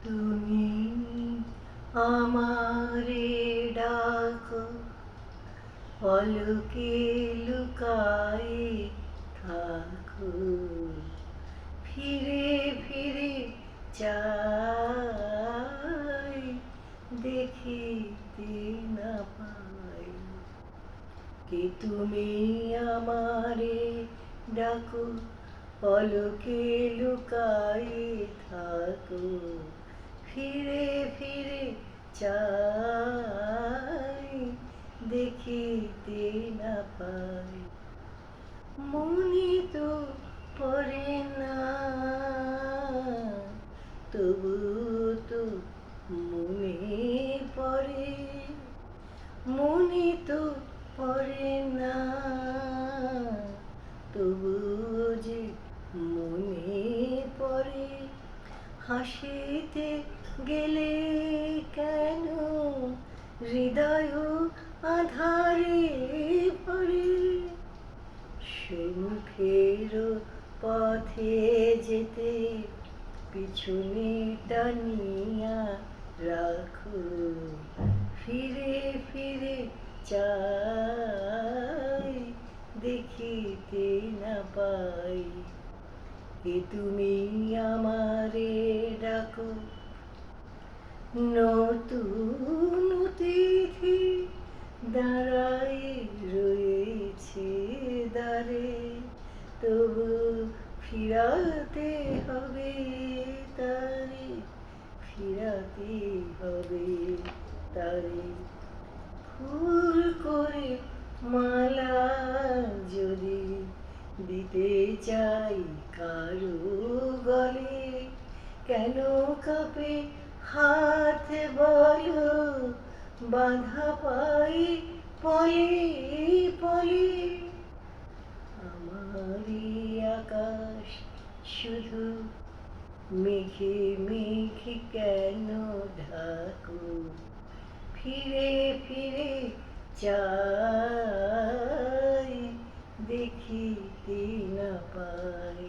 তুমি আমারে ডাকো, পলকে লুকায়ে থাকো, ফিরে ফিরে চাই, দেখিতে না পাই। কে তুমি আমারে ডাকো, পলকে লুকায়ে থাকো, ফিরে ফিরে চাই, দেখিতে না পাই। মনে তো পড়ে না, তবু তো মনে পড়ে। মনে তো পড়ে না, তবু যে মনে পড়ে। হাসিতে গেলে কেন হৃদয় আঁধারে পড়ে। সুখের পথে যেতে পিছনে টানিয়া রাখো, ফিরে ফিরে চাই, দেখিতে না পাই। কে তুমি আমারে ডাকো, নতুন অতিথি দাঁড়াই রয়েছে দ্বারে, তবু ফিরাতে হবে তারে, ফিরাতে হবে তারে। ফুল করে মালা যদি দিতে চাই কারো গলে, কেন কাঁপে হাত বলো, বাঁধা পাই পলে পলে। আমারই আকাশ শুধু মেঘে মেঘে কেন ঢাকো, ফিরে ফিরে চাই, দেখিতে না পাই।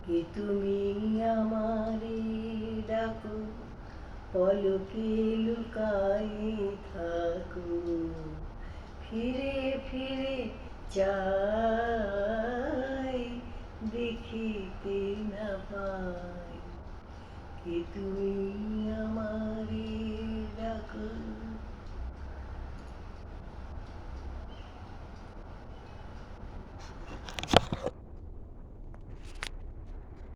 কে তুমি আমারে ডাকো, পলকে লুকায়ে থাকো, ফিরে ফিরে চাই, দেখিতে না পাই। কে তুমি আমারে ডাকো।